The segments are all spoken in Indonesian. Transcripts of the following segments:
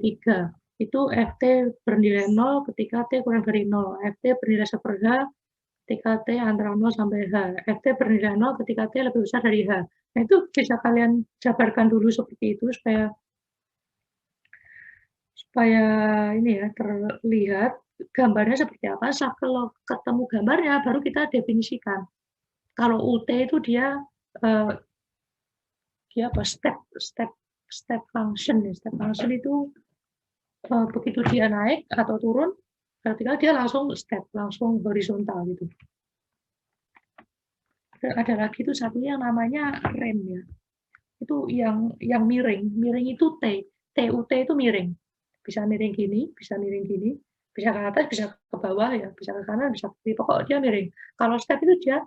3. Itu Ft bernilai 0 ketika T kurang dari 0. Ft bernilai 1/H ketika T antara 0 sampai H. Ft bernilai 0 ketika T lebih besar dari H. Nah, itu bisa kalian jabarkan dulu seperti itu supaya ini ya terlihat gambarnya seperti apa. Kalau ketemu gambarnya baru kita definisikan. Kalau UT itu dia apa step function ya. Step function itu begitu dia naik atau turun, vertikal dia langsung horizontal gitu. Ada lagi itu satunya yang namanya rem ya. Itu yang miring. Miring itu T. TUT itu miring. Bisa miring gini, bisa miring gini, bisa ke atas, bisa ke bawah ya, bisa ke kanan, bisa ke kiri. Pokoknya dia miring. Kalau step itu dia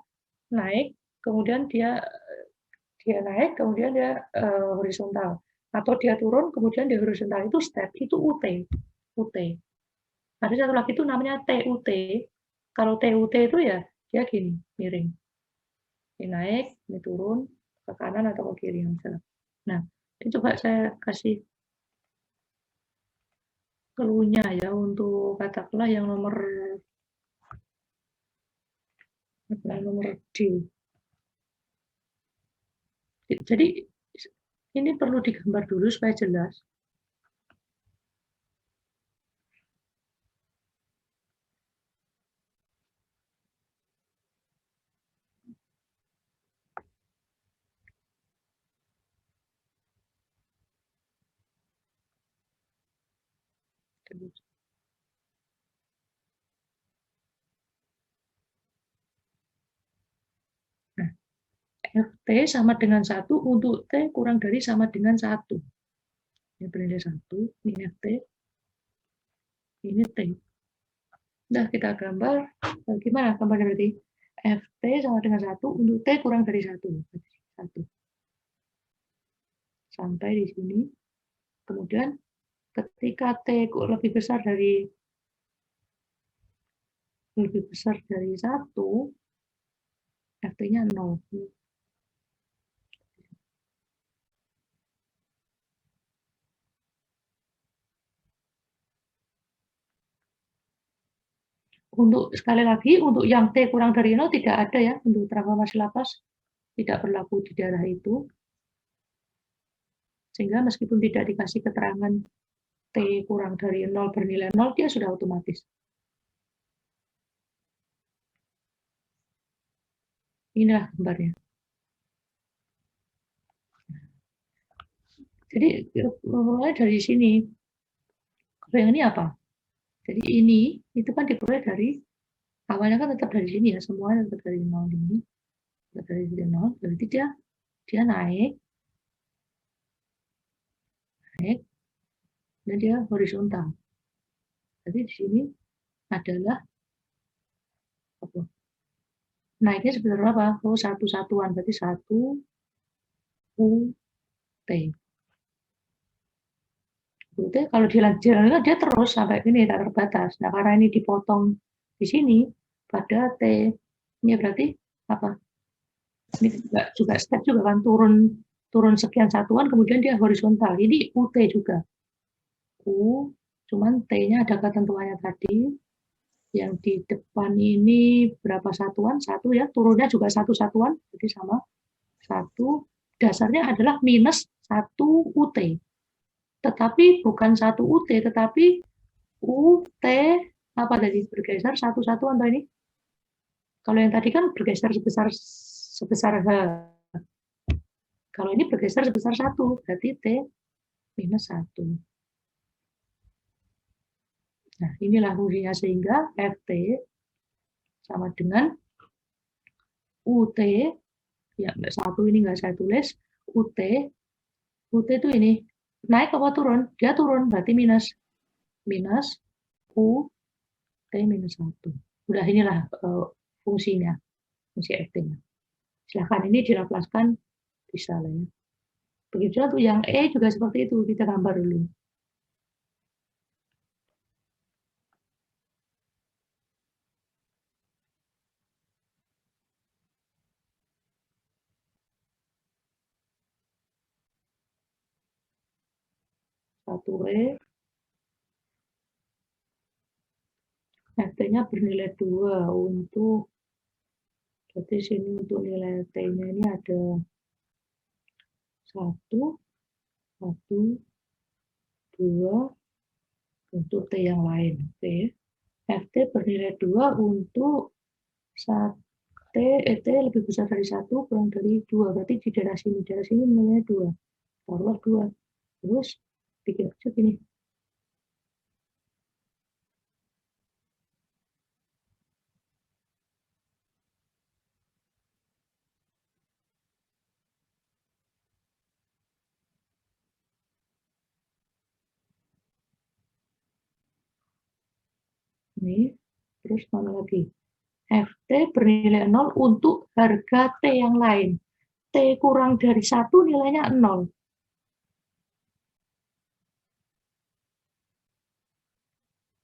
naik, kemudian dia naik, kemudian dia horizontal. Atau dia turun, kemudian dia horizontal. Itu step, itu UT. UT. Ada satu lagi itu namanya TUT. Kalau TUT itu ya dia gini, miring. Ini naik, ini turun, ke kanan atau ke kiri misalnya. Nah, ini coba saya kasih clue-nya ya untuk katakanlah yang nomor D. Jadi ini perlu digambar dulu supaya jelas. Nah, Ft sama dengan 1 untuk T kurang dari sama dengan 1. Ini bernilai 1, ini Ft, ini T. Nah, kita gambar, gimana gambarnya berarti? Ft sama dengan 1 untuk T kurang dari 1. 1. Sampai di sini. Kemudian ketika T lebih besar dari 1, Ft-nya 0. Untuk sekali lagi, untuk yang T kurang dari 0 tidak ada ya, untuk transformasi Laplace tidak berlaku di daerah itu. Sehingga meskipun tidak dikasih keterangan T kurang dari 0 bernilai 0, dia sudah otomatis. Inilah gambarnya. Jadi mulai dari sini. Kalau yang ini apa? Jadi ini itu kan diperoleh dari awalnya kan tetap dari sini ya, semuanya tetap dari 0 ini. Tetap dari 0, berarti dia naik, dan dia horizontal. Jadi di sini adalah apa? Naiknya sebenarnya apa? Oh, satu satuan, berarti 1 UT. UT kalau jalan dia terus sampai ini tak terbatas. Nah, karena ini dipotong di sini pada T, ini berarti apa? Ini juga step juga kan turun sekian satuan, kemudian dia horizontal. Ini UT juga. U, cuman T-nya ada ketentuannya tadi. Yang di depan ini berapa satuan? 1 ya, turunnya juga 1 satuan, jadi sama 1. Dasarnya adalah minus 1 UT. Tetapi bukan 1 UT, tetapi UT apa tadi? Bergeser 1 satuan ini. Kalau yang tadi kan bergeser sebesar H. Kalau ini bergeser sebesar 1, berarti T minus 1. Nah, inilah fungsinya sehingga Ft sama dengan UT, ya 1 ini nggak saya tulis, UT itu ini, naik apa turun? Dia turun, berarti minus U T minus 1. Udah inilah fungsinya, fungsi Ft-nya. Silahkan ini dilaplaskan, bisa lah ya. Begitu tuh yang E juga seperti itu, kita gambar dulu. Satu E, FT-nya bernilai 2 untuk, berarti sini untuk nilai T-nya ini ada 1, 2 untuk T yang lain. Oke. FT bernilai 2 untuk T lebih besar dari 1 kurang dari 2. Berarti di daerah sini nilainya 2. Taruhlah 2. Terus bikin aja gini. Ini, terus mana lagi? FT bernilai 0 untuk harga T yang lain. T kurang dari 1 nilainya 0.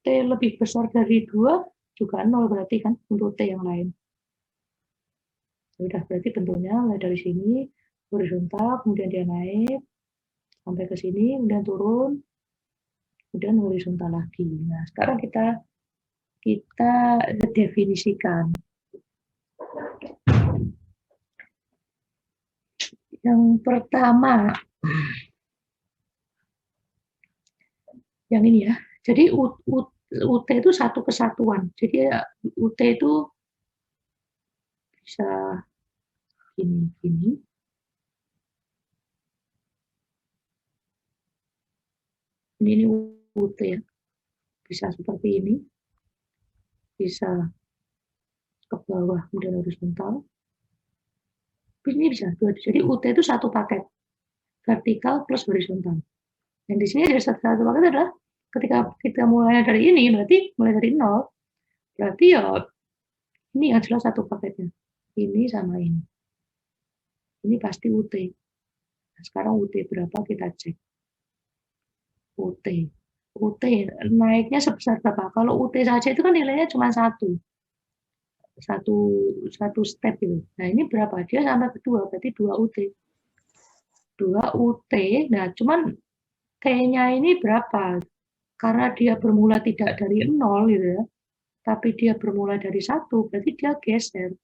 T lebih besar dari 2 juga 0 berarti kan untuk T yang lain. Sudah, berarti bentuknya mulai dari sini horizontal, kemudian dia naik sampai ke sini, kemudian turun, kemudian horizontal lagi. Nah, sekarang kita definisikan. Yang pertama, yang ini ya. Jadi UT itu satu kesatuan. Jadi UT itu bisa gini. Ini UT ya. Bisa seperti ini. Bisa ke bawah kemudian horizontal. Ini bisa dua. Jadi UT itu satu paket. Vertikal plus horizontal. Yang di sini ada satu paket adalah ketika kita mulai dari ini, berarti mulai dari 0, berarti ya ini yang jelas satu paketnya. Ini sama ini. Ini pasti UT. Nah, sekarang UT berapa kita cek. UT. UT naiknya sebesar berapa? Kalau UT saja itu kan nilainya cuma satu step itu. Nah ini berapa? Dia sampai kedua, berarti 2 UT. 2 UT. Nah cuman T-nya ini berapa? Karena dia bermula tidak dari 0 gitu ya, tapi dia bermula dari 1, berarti dia geser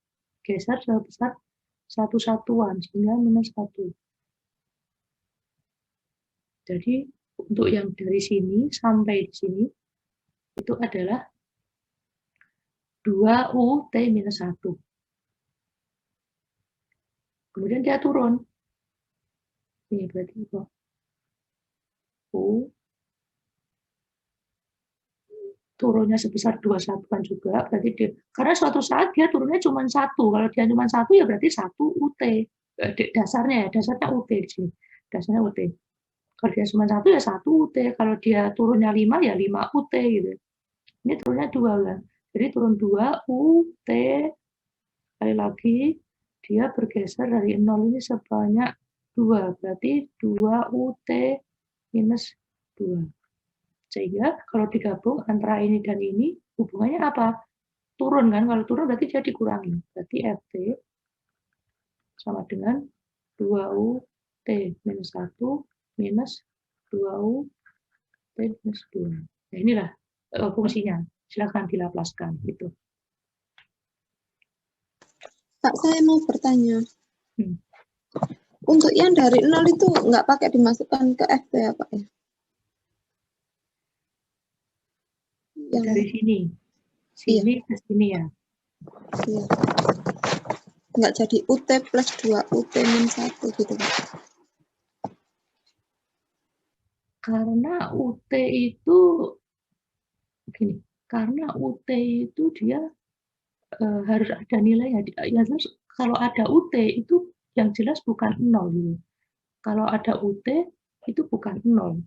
sebesar satu satuan, sehingga minus 1. Jadi untuk yang dari sini sampai di sini itu adalah 2 UT minus 1. Kemudian dia turun. Ini berarti apa? U turunnya sebesar 2 satuan juga, berarti dia, karena suatu saat dia turunnya cuma 1. Kalau dia cuma 1 ya berarti 1 UT. Dasarnya UT di sini. Dasarnya UT. Kalau dia cuma 1 ya 1 UT. Kalau dia turunnya 5 ya 5 UT gitu. Ini turunnya 2 kan. Jadi turun 2 UT. Sekali lagi dia bergeser dari 0 ini sebanyak 2. Berarti 2 UT minus 2. Sehingga kalau digabung antara ini dan ini, hubungannya apa? Turun kan? Kalau turun berarti dia dikurangi. Berarti FT sama dengan 2UT minus 1 minus 2UT minus 2. Nah inilah fungsinya. Silakan dilaplaskan. Gitu. Pak, saya mau bertanya. Untuk yang dari 0 itu nggak pakai dimasukkan ke FT ya, Pak? Dari sini iya. Ke sini ya. Iya. Nggak jadi UT plus 2 UT minus 1 gitu, Pak. Karena UT itu gini, karena UT itu dia harus ada nilainya. Ya, terus kalau ada UT itu yang jelas bukan 0 gitu. Kalau ada UT itu bukan 0.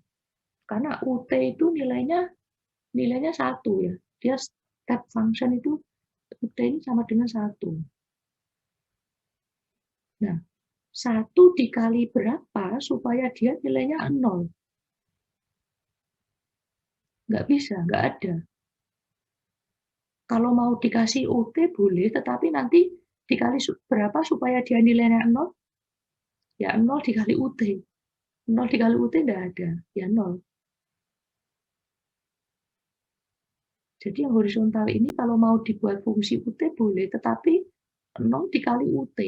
Karena UT itu nilainya 1 ya. Dia step function itu UT ini sama dengan 1. Nah, 1 dikali berapa supaya dia nilainya 0? Nggak bisa, nggak ada. Kalau mau dikasih UT boleh, tetapi nanti dikali berapa supaya dia nilainya 0? Ya 0 dikali UT. 0 dikali UT nggak ada, ya 0. Jadi yang horizontal ini kalau mau dibuat fungsi UT boleh, tetapi 0 dikali UT.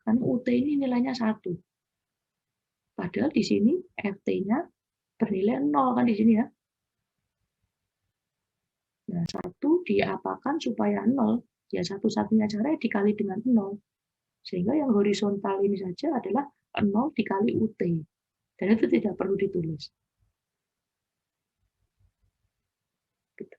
Karena UT ini nilainya 1. Padahal di sini FT-nya bernilai 0 kan di sini ya. Nah, 1 diapakan supaya 0? Ya satu-satunya cara dikali dengan 0. Sehingga yang horizontal ini saja adalah 0 dikali UT. Dan itu tidak perlu ditulis. Gitu.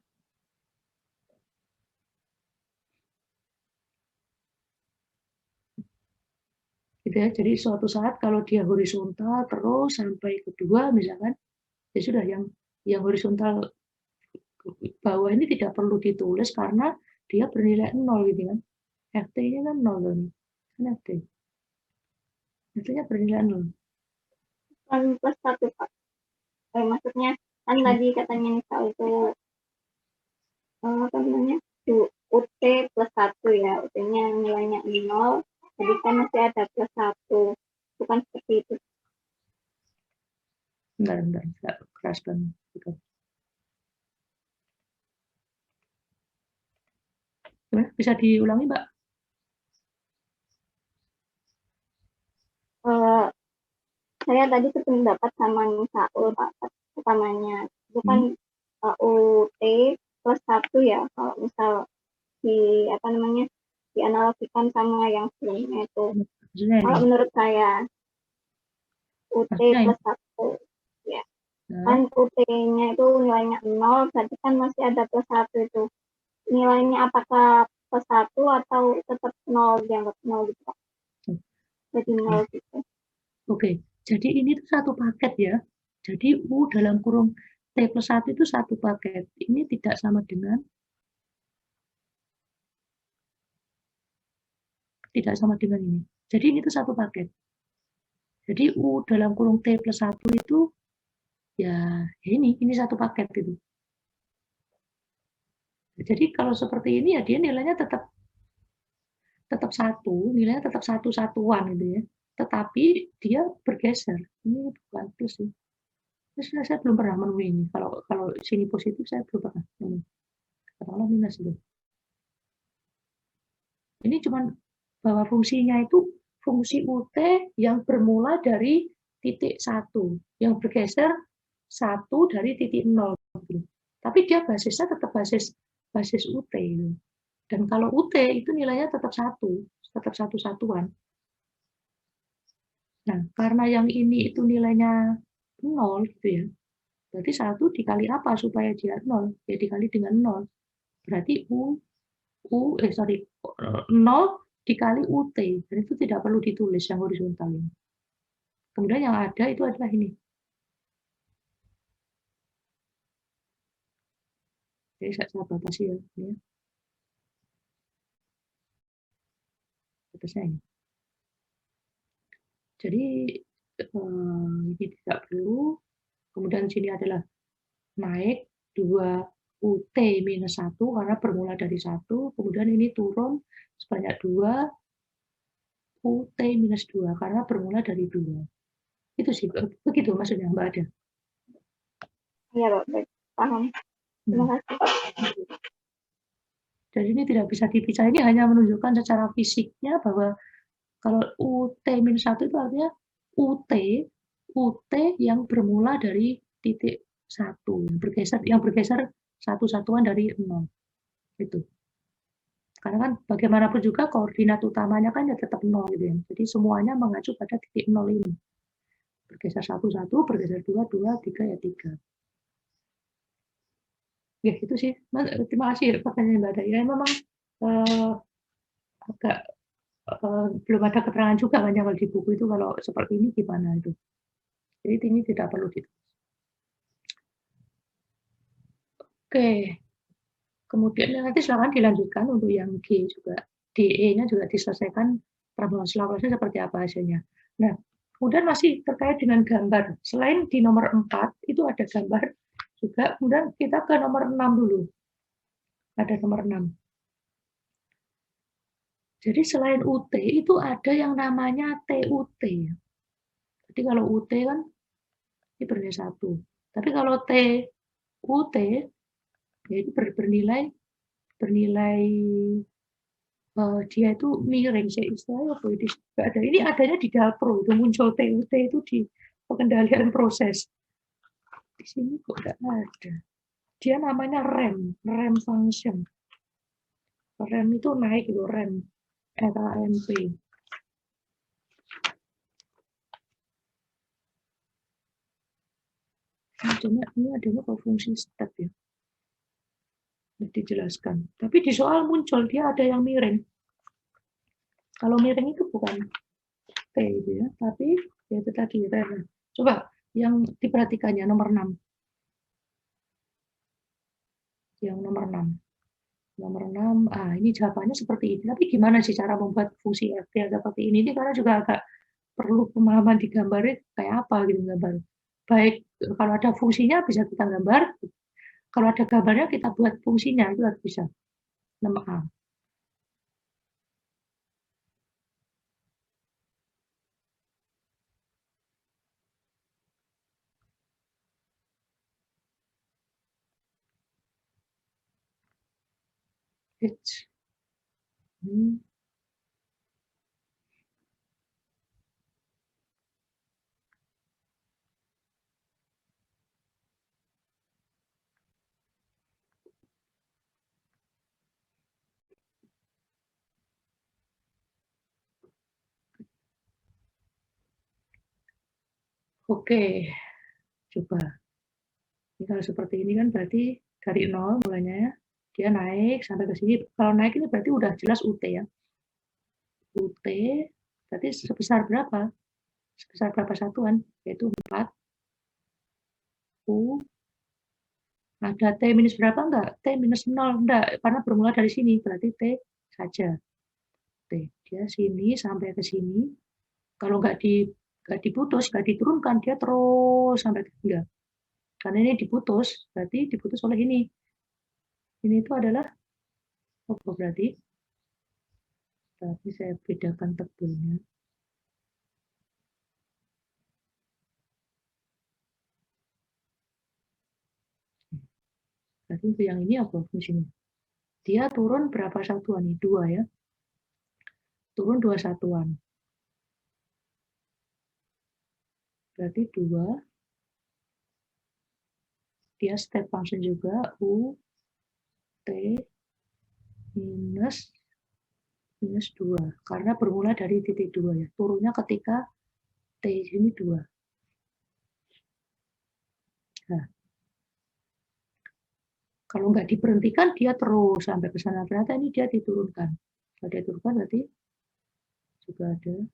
Gitu ya. Jadi suatu saat kalau dia horizontal terus sampai kedua misalkan, ya sudah yang horizontal bawah ini tidak perlu ditulis karena dia bernilai 0 gitu kan. FT-nya kan 0 kan. FT. FT-nya bernilai 0. Kan plus 1, Pak. Maksudnya kan tadi katanya misal itu apa namanya? UT plus 1 ya. UT-nya nilainya 0. Jadi kan masih ada plus 1. Bukan seperti itu. Bentar, nggak keras banget. Gitu. Gimana? Bisa diulangi, Mbak? Saya tadi sependapat sama Saul, Pak, pertamanya. Itu kan UT plus 1 ya. Kalau misal apa namanya, dianalogikan sama yang sebelumnya itu. Kalau menurut saya, UT plus 1. Ya. Kan UT-nya itu nilainya 0, berarti kan masih ada plus 1 itu. Nilainya apakah plus 1 atau tetap 0, dianggap 0 gitu, Pak? Jadi 0 gitu. Oke, jadi ini tuh satu paket ya. Jadi U dalam kurung T plus 1 itu satu paket. Ini tidak sama dengan ini. Jadi ini tuh satu paket. Jadi U dalam kurung T plus 1 itu ya ini satu paket gitu. Jadi kalau seperti ini ya dia nilainya tetap 1, nilainya tetap 1 satuan gitu ya. Tetapi dia bergeser. Ini bukan plus sih. Terus saya belum pernah menemui ini. Kalau sini positif saya belum pernah menemui. Katakanlah minus itu. Ini cuma bahwa fungsinya itu fungsi UT yang bermula dari titik 1, yang bergeser 1 dari titik 0. Tapi dia basisnya tetap basis UT. Dan kalau UT itu nilainya tetap 1 satuan. Nah, karena yang ini itu nilainya 0 gitu ya. Berarti 1 dikali apa supaya dia 0? Ya dikali dengan 0. Berarti 0 dikali UT. Dan itu tidak perlu ditulis yang horizontal ini. Kemudian yang ada itu adalah ini. Jadi saya batasi ya. Ini. Batasnya ini. Jadi ini tidak perlu. Kemudian sini adalah naik 2 UT minus 1 karena bermula dari 1. Kemudian ini turun sebanyak 2 UT minus 2 karena bermula dari 2. Itu sih, begitu maksudnya Mbak Ada. Iya, Pak. Baik. Paham. Terima kasih. Jadi ini tidak bisa dipisah. Ini hanya menunjukkan secara fisiknya bahwa kalau UT minus 1 itu artinya UT yang bermula dari titik 1, yang bergeser satu satuan dari 0. Itu. Karena kan bagaimanapun juga koordinat utamanya kan ya tetap 0 gitu ya. Jadi semuanya mengacu pada titik 0 ini. Bergeser 1, 1, bergeser 2, 2, 3, ya 3. Ya itu sih. Terima kasih pertanyaan Mbak Daya. Memang agak belum ada keterangan juga kan kalau di buku itu kalau seperti ini gimana itu. Jadi ini tidak perlu ditulis. Oke. Kemudian nanti silakan dilanjutkan untuk yang G juga. DE-nya juga diselesaikan transformasi Laplace seperti apa hasilnya. Nah, kemudian masih terkait dengan gambar. Selain di nomor 4 itu ada gambar juga. Kemudian kita ke nomor 6 dulu. Ada nomor 6. Jadi selain UT itu ada yang namanya TUT. Jadi kalau UT kan ini bernilai 1. Tapi kalau UT yaitu bernilai dia itu miring, istilahnya apa itu? Nggak ada. Ini adanya di Dapro, itu muncul TUT itu di pengendalian proses. Di sini kok nggak ada. Dia namanya rem function. Rem itu naik itu rem, RAMP. Ini adanya kalau fungsi step ya. Dijelaskan. Tapi di soal muncul dia ada yang miring. Kalau miring itu bukan T itu ya, tapi ya itu tadi rem. Coba yang diperhatikannya nomor 6. Yang nomor 6. Nomor 6, ini jawabannya seperti ini. Tapi gimana sih cara membuat fungsi FT seperti ini? Ini karena juga agak perlu pemahaman di gambarnya kayak apa gitu gambar. Baik kalau ada fungsinya bisa kita gambar, kalau ada gambarnya kita buat fungsinya itu bisa. Nomor A. H. Oke, coba. Ini kalau seperti ini kan berarti dari 0 mulainya ya. Dia naik sampai ke sini. Kalau naik ini berarti udah jelas UT ya. UT berarti sebesar berapa? Sebesar berapa satuan? Yaitu 4 U. Ada T minus berapa enggak? T minus 0 enggak, karena bermula dari sini. Berarti T saja. T. Dia sini sampai ke sini. Kalau enggak diputus, enggak diturunkan, dia terus sampai ke enggak. Karena ini diputus, berarti diputus oleh ini. Ini itu adalah apa berarti? Tapi saya bedakan tebelnya. Berarti untuk yang ini apa fungsinya? Dia turun berapa satuan nih? 2 ya. Turun 2 satuan. Berarti 2. Dia step function juga. U, T, minus 2. Karena bermula dari titik 2 ya. Turunnya ketika T ini 2. Nah, kalau nggak diberhentikan, dia terus sampai ke sana. Ternyata ini dia diturunkan. Kalau dia turunkan berarti juga ada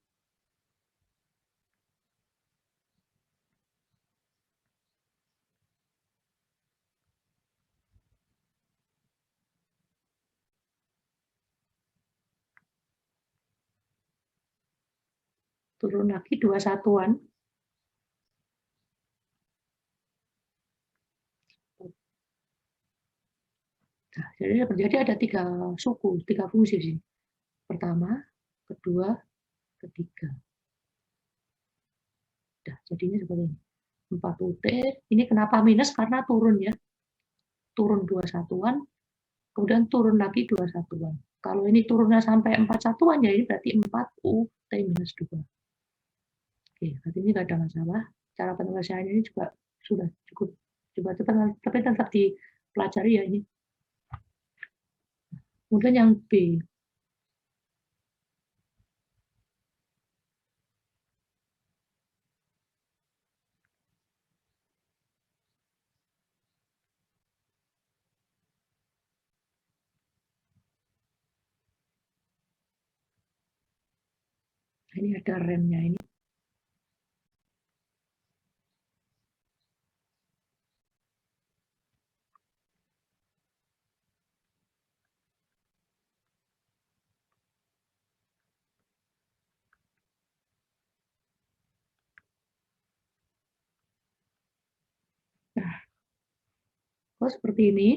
turun lagi 2 satuan. Nah, jadi ada 3 suku, 3 fungsi sih. Pertama, kedua, ketiga. Nah, jadinya seperti ini. 4 UT, ini kenapa minus? Karena turun ya. Turun 2 satuan, kemudian turun lagi 2 satuan. Kalau ini turunnya sampai 4 satuan, ya ini berarti 4 UT minus 2. Oke, berarti ini tidak ada masalah. Cara penyelesaiannya ini juga sudah cukup. Coba tapi tetap dipelajari ya ini. Kemudian yang B. Ini ada remnya ini. Nah, kalau seperti ini,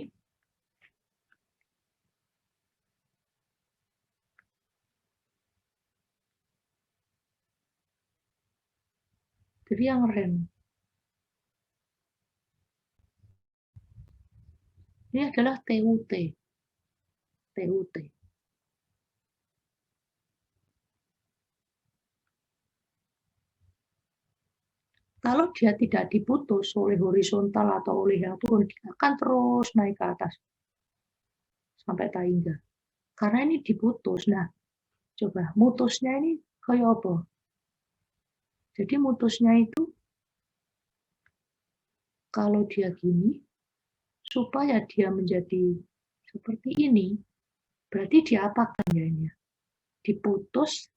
jadi yang rem. Ini adalah TUT. TUT. Kalau dia tidak diputus oleh horizontal atau oleh yang turun, dia akan terus naik ke atas sampai tahingga. Karena ini diputus. Nah, coba mutusnya ini kayak apa? Jadi mutusnya itu kalau dia gini, supaya dia menjadi seperti ini, berarti diapakan ya ini? Diputus.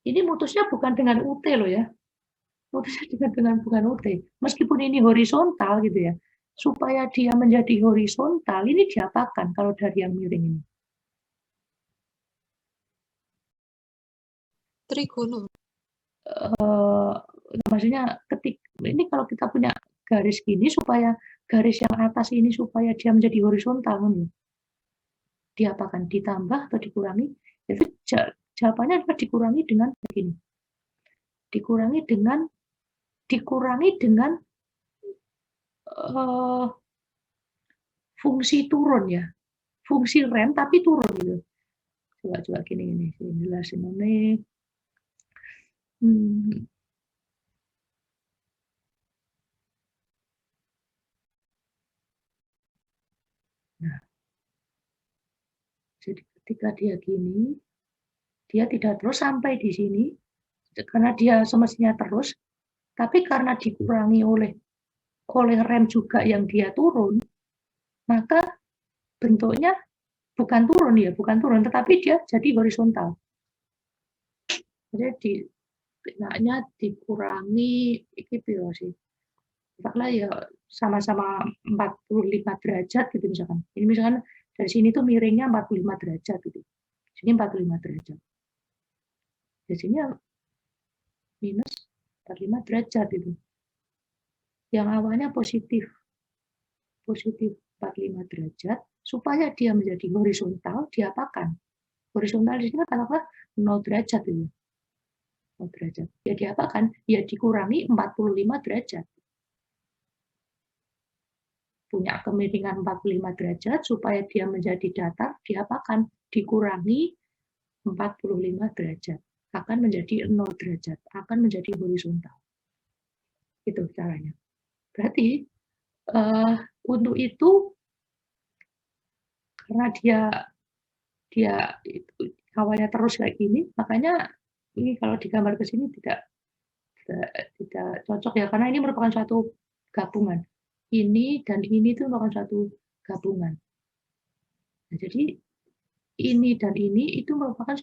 Ini mutusnya bukan dengan UT loh ya. Mutusnya bukan UT. Meskipun ini horizontal gitu ya. Supaya dia menjadi horizontal, ini diapakan kalau dari yang miring ini? Trigono. Maksudnya ini kalau kita punya garis gini, supaya garis yang atas ini supaya dia menjadi horizontal, diapakan? Ditambah atau dikurangi? Itu jawabannya adalah dikurangi dengan begini. Dikurangi dengan fungsi turun ya, fungsi rem tapi turun gitu. Coba gini jelasin ini. Nah, jadi ketika dia gini, dia tidak terus sampai di sini karena dia semestinya terus, tapi karena dikurangi oleh rem juga yang dia turun, maka bentuknya bukan turun, tetapi dia jadi horizontal. Jadi enaknya dikurangi iki piro sih? Katakanlah ya sama-sama 45 derajat gitu misalkan. Ini misalkan dari sini tuh miringnya 45 derajat gitu. Sini 45 derajat. Di sini minus 45 derajat itu. Yang awalnya positif 45 derajat, supaya dia menjadi horizontal, diapakan? Horizontal di sini katakanlah 0 derajat itu. 0 derajat. Ya diapakan? Ya dikurangi 45 derajat. Punya kemiringan 45 derajat, supaya dia menjadi datar, diapakan? Dikurangi 45 derajat. Akan menjadi 0 derajat. Akan menjadi horizontal. Itu caranya. Berarti untuk itu, karena dia awalnya terus kayak gini, makanya ini kalau digambar ke sini tidak cocok ya, karena ini merupakan suatu gabungan. Ini dan ini itu merupakan suatu gabungan. Nah, jadi ini dan ini itu merupakan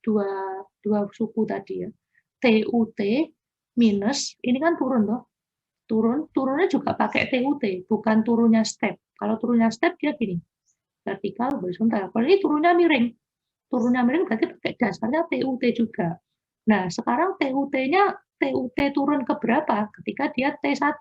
dua suku tadi ya. TUT minus, ini kan turun loh. Turunnya juga pakai TUT, bukan turunnya step. Kalau turunnya step dia gini, vertikal, horizontal. Kalau ini turunnya miring. Turunnya miring berarti pakai dasarnya TUT juga. Nah, sekarang TUT-nya TUT turun ke berapa? Ketika dia T1.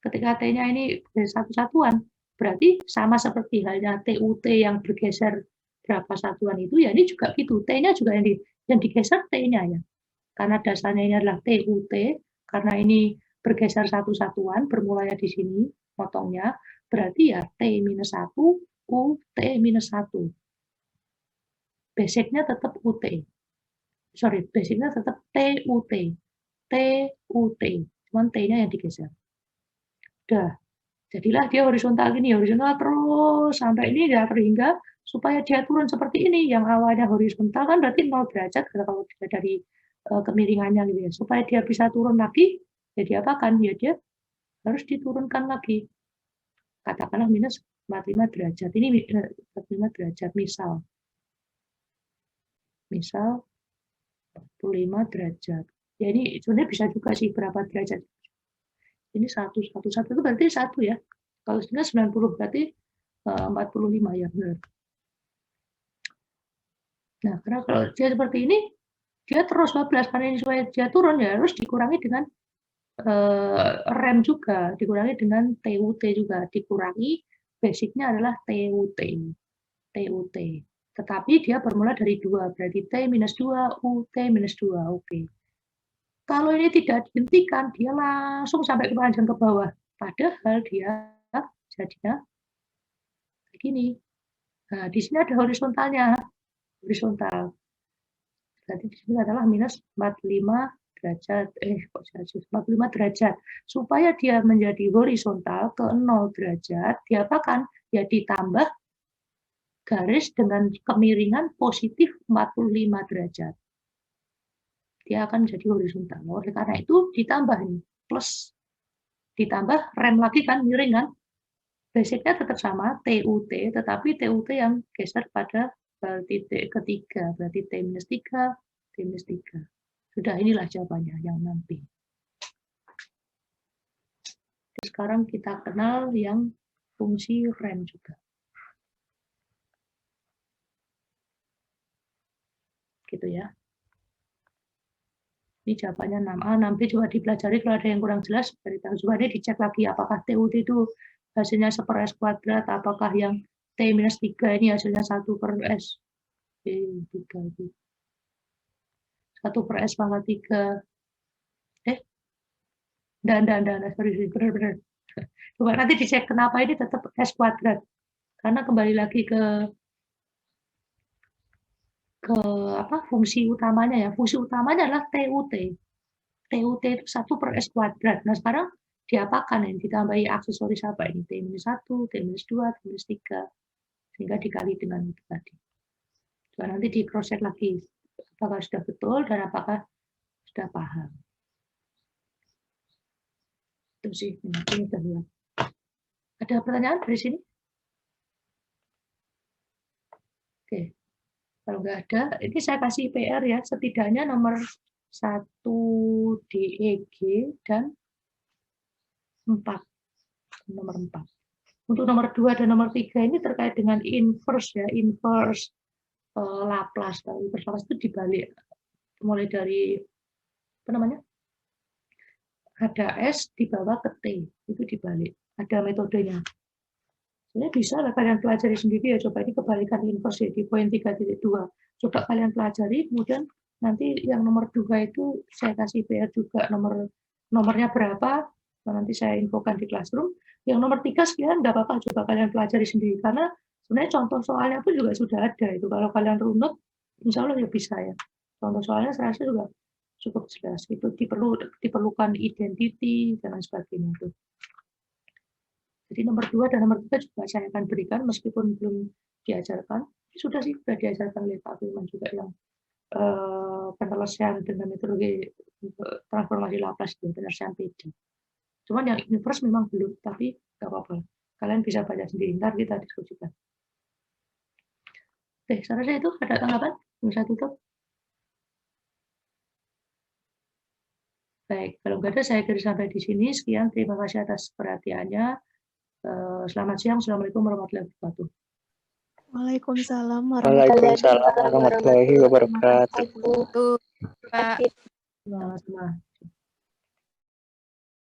Ketika T-nya ini satu-satuan, berarti sama seperti halnya TUT yang bergeser berapa satuan itu, ya ini juga gitu. T-nya juga yang digeser T-nya ya. Karena dasarnya ini adalah TUT, karena ini bergeser satu satuan, bermulanya di sini, potongnya, berarti ya T-1, U, T-1. Basicnya tetap UT. Basicnya tetap TUT. TUT. Cuman T-nya yang digeser. Udah. Jadilah dia horizontal gini, horizontal terus sampai ini ya terhingga supaya dia turun seperti ini. Yang awalnya horizontal kan berarti 0 derajat kalau tidak dari kemiringannya gitu ya. Supaya dia bisa turun lagi, ya diapakan? Ya dia harus diturunkan lagi. Katakanlah minus 45 derajat. Ini 45 derajat misal. Misal 45 derajat. Ya ini sebenarnya bisa juga sih berapa derajat. Ini 1 itu berarti 1 ya. Kalau setengah 90 berarti 45 ya benar. Nah, karena kalau dia seperti ini, dia terus 12 karena ini supaya dia turun ya harus dikurangi dengan rem juga, dikurangi dengan TUT juga, dikurangi basicnya adalah TUT. TUT. Tetapi dia bermula dari 2, berarti T minus 2, U, T minus 2. Oke. Kalau ini tidak dihentikan, dia langsung sampai kepanjang ke bawah. Padahal dia jadinya gini. Nah, di sini ada horizontalnya. Horizontal. Berarti di sini adalah minus 45 derajat. Kok 45 derajat. Supaya dia menjadi horizontal ke 0 derajat, diapakan? Ya ditambah garis dengan kemiringan positif 45 derajat. Dia akan menjadi horizontal. Oleh karena itu ditambah ini, plus. Ditambah rem lagi kan, miring kan? Basicnya tetap sama, TUT, tetapi TUT yang geser pada titik ketiga, berarti T-3, T-3. Sudah, inilah jawabannya yang nanti. Sekarang kita kenal yang fungsi rem juga. Gitu ya. Ini jawabannya 6A, 6B juga dipelajari kalau ada yang kurang jelas, beritahu juga ini dicek lagi apakah TUT itu hasilnya 1/S kuadrat, apakah yang T-3 ini hasilnya 1/S. 1/S pangkat 3. Sorry, benar. Coba nanti dicek kenapa ini tetap S kuadrat. Karena kembali lagi ke fungsi utamanya ya. Fungsi utamanya adalah TUT. TUT itu 1/S kuadrat. Nah, sekarang diapakan ini? Ditambahi aksesoris apa ini? T-1, T-2, T-3. Sehingga dikali dengan itu tadi. Coba nanti di cross check lagi. Apakah sudah betul dan apakah sudah paham. Itu sih, ini sudah lihat. Ada pertanyaan dari sini? Oke. Kalau nggak ada, ini saya kasih PR ya, setidaknya nomor 1 DEG dan 4. Nomor 4. Untuk nomor 2 dan nomor 3 ini terkait dengan inverse ya, inverse Laplace. Inverse Laplace itu dibalik. Mulai dari, apa namanya? Ada S dibawa ke T, itu dibalik. Ada metodenya. Sebenarnya bisa lah kalian pelajari sendiri ya, coba ini kebalikan inverse ya, di poin 3.2. Coba kalian pelajari, kemudian nanti yang nomor 2 itu saya kasih PR juga nomornya berapa, nanti saya infokan di classroom. Yang nomor 3 sekian enggak apa-apa, coba kalian pelajari sendiri karena sebenarnya contoh soalnya pun juga sudah ada itu. Kalau kalian runut, insya Allah ya bisa ya. Contoh soalnya saya rasa juga cukup jelas. Itu diperlukan identity dan lain sebagainya itu. Jadi nomor 2 dan nomor 3 juga saya akan berikan meskipun belum diajarkan. Sudah diajarkan oleh Pak Firman juga yang penyelesaian dengan metodologi transformasi Laplace dan penyelesaian PD. Cuman yang inverse memang belum, tapi nggak apa-apa. Kalian bisa baca sendiri, ntar kita diskusikan. Oke, saya rasa itu ada tanggapan? Bisa tutup? Baik, kalau nggak ada saya kira sampai di sini. Sekian, terima kasih atas perhatiannya. Selamat siang, Assalamualaikum warahmatullahi wabarakatuh. Waalaikumsalam warahmatullahi wabarakatuh. wabarakatuh. Pak. Selamat malam.